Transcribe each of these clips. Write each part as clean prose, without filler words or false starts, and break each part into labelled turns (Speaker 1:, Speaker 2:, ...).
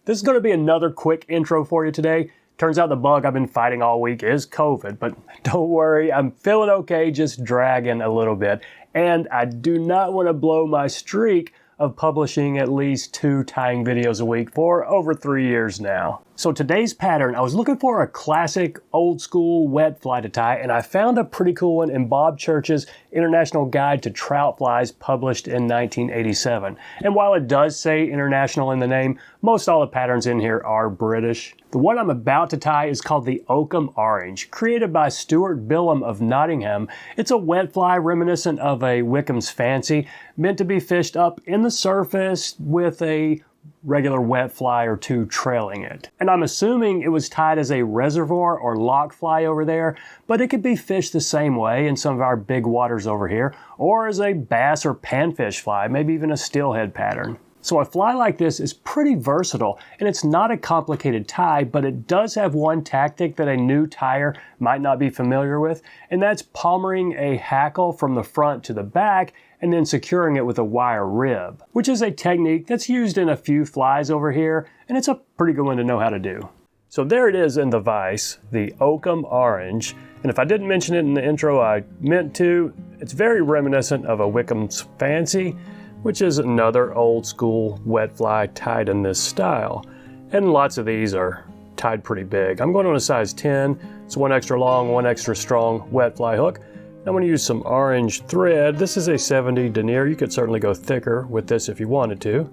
Speaker 1: This is going to be another quick intro for you today. Turns out the bug I've been fighting all week is COVID, but don't worry, I'm feeling okay, just dragging a little bit. And I do not want to blow my streak of publishing at least 2 tying videos a week for over 3 years now. So today's pattern, I was looking for a classic old school wet fly to tie, and I found a pretty cool one in Bob Church's International Guide to Trout Flies, published in 1987. And while it does say international in the name, most all the patterns in here are British. The one I'm about to tie is called the Oakham Orange, created by Stuart Billam of Nottingham. It's a wet fly reminiscent of a Wickham's Fancy, meant to be fished up in the surface with a regular wet fly or 2 trailing it. And I'm assuming it was tied as a reservoir or loch fly over there, but it could be fished the same way in some of our big waters over here, or as a bass or panfish fly, maybe even a steelhead pattern. So a fly like this is pretty versatile, and it's not a complicated tie, but it does have one tactic that a new tyer might not be familiar with, and that's palmering a hackle from the front to the back and then securing it with a wire rib, which is a technique that's used in a few flies over here, and it's a pretty good one to know how to do. So there it is in the vise, the Oakham Orange, and if I didn't mention it in the intro, I meant to. It's very reminiscent of a Wickham's Fancy, which is another old school wet fly tied in this style. And lots of these are tied pretty big. I'm going on a size 10, it's 1 extra long, 1 extra strong wet fly hook. I'm going to use some orange thread. This is a 70 denier. You could certainly go thicker with this if you wanted to.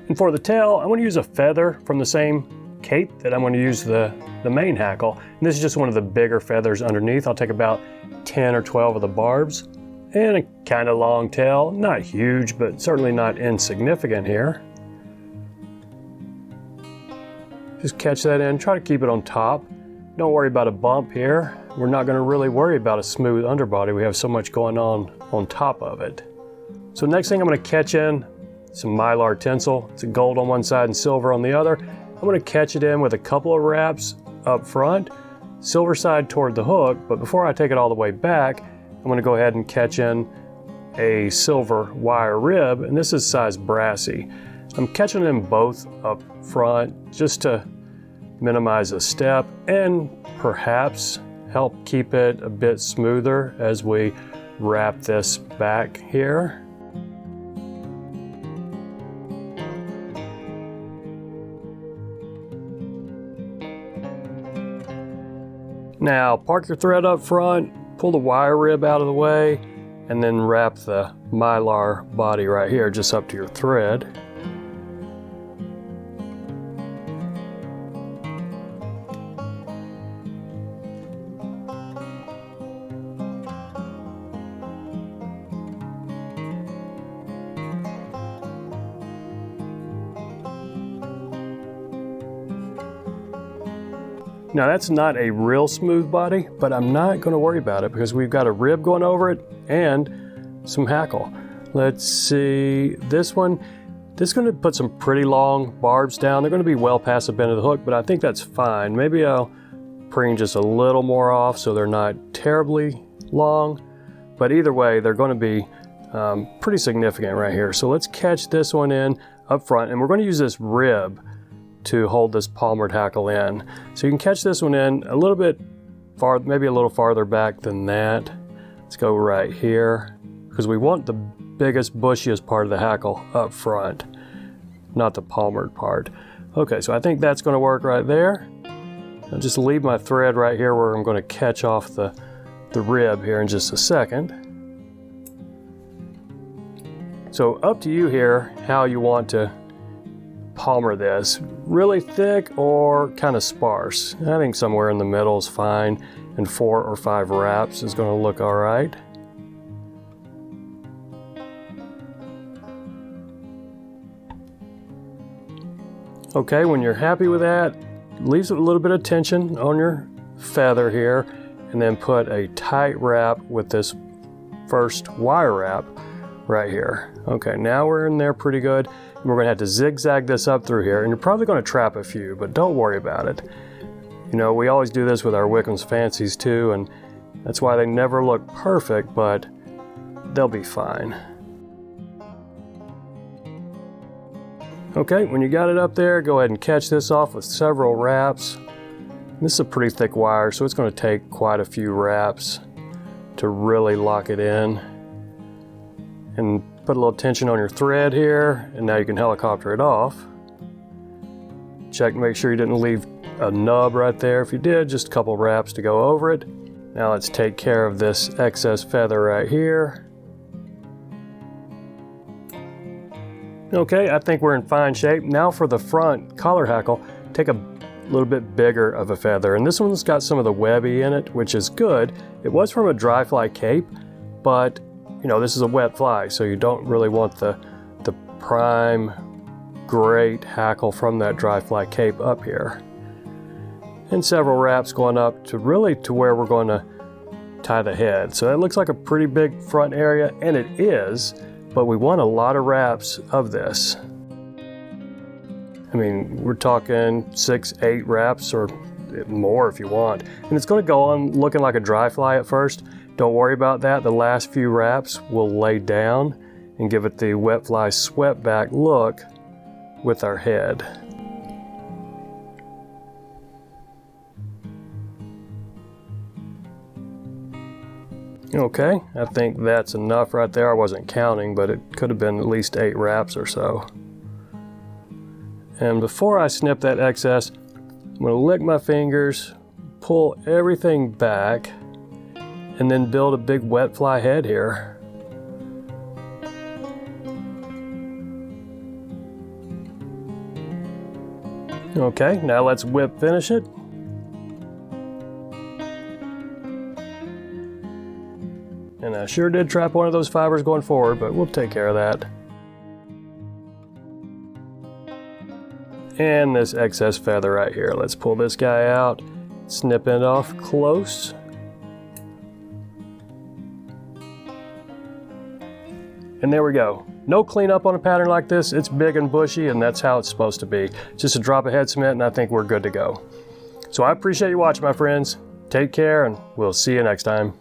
Speaker 1: And for the tail, I'm going to use a feather from the same cape that I'm going to use the main hackle. And this is just one of the bigger feathers underneath. I'll take about 10 or 12 of the barbs. And a kind of long tail, not huge, but certainly not insignificant here. Just catch that in, try to keep it on top. Don't worry about a bump here. We're not going to really worry about a smooth underbody. We have so much going on top of it. So next thing I'm going to catch in some Mylar tinsel. It's a gold on one side and silver on the other. I'm going to catch it in with a couple of wraps up front, silver side toward the hook, but before I take it all the way back, I'm going to go ahead and catch in a silver wire rib, and this is size brassy. I'm catching them both up front just to minimize a step and perhaps help keep it a bit smoother as we wrap this back here. Now park your thread up front, pull the wire rib out of the way, and then wrap the Mylar body right here just up to your thread. Now that's not a real smooth body, but I'm not going to worry about it because we've got a rib going over it and some hackle. Let's see, this one, this is going to put some pretty long barbs down. They're going to be well past the bend of the hook, but I think that's fine. Maybe I'll preen just a little more off so they're not terribly long, but either way, they're going to be pretty significant right here. So let's catch this one in up front, and we're going to use this rib to hold this palmered hackle in. So you can catch this one in a little bit far, maybe a little farther back than that. Let's go right here because we want the biggest, bushiest part of the hackle up front, not the palmered part. Okay, so I think that's going to work right there. I'll just leave my thread right here where I'm going to catch off the rib here in just a second. So up to you here how you want to palmer this, really thick or kind of sparse. I think somewhere in the middle is fine, and 4 or 5 wraps is going to look all right. Okay, when you're happy with that, leave a little bit of tension on your feather here, and then put a tight wrap with this first wire wrap right here. Okay, now we're in there pretty good. And we're going to have to zigzag this up through here, and you're probably going to trap a few, but don't worry about it. You know, we always do this with our Wickham's Fancies too, and that's why they never look perfect, but they'll be fine. Okay, when you got it up there, go ahead and catch this off with several wraps. This is a pretty thick wire, so it's going to take quite a few wraps to really lock it in. And put a little tension on your thread here, and now you can helicopter it off. Check to make sure you didn't leave a nub right there. If you did, just a couple wraps to go over it. Now let's take care of this excess feather right here. Okay, I think we're in fine shape. Now for the front collar hackle, take a little bit bigger of a feather. And this one's got some of the webby in it, which is good. It was from a dry fly cape, but you know, this is a wet fly, so you don't really want the prime, great hackle from that dry fly cape up here. And several wraps going up to really to where we're going to tie the head. So that looks like a pretty big front area, and it is, but we want a lot of wraps of this. I mean, we're talking 6, 8 wraps or more if you want. And it's going to go on looking like a dry fly at first. Don't worry about that. The last few wraps will lay down and give it the wet fly swept back look with our head. Okay, I think that's enough right there. I wasn't counting, but it could have been at least 8 wraps or so. And before I snip that excess, I'm going to lick my fingers, pull everything back, and then build a big wet fly head here. Okay, now let's whip finish it. And I sure did trap one of those fibers going forward, but we'll take care of that. And this excess feather right here. Let's pull this guy out, snip it off close. And there we go. No cleanup on a pattern like this. It's big and bushy, and that's how it's supposed to be. Just a drop of head cement, and I think we're good to go. So I appreciate you watching, my friends. Take care, and we'll see you next time.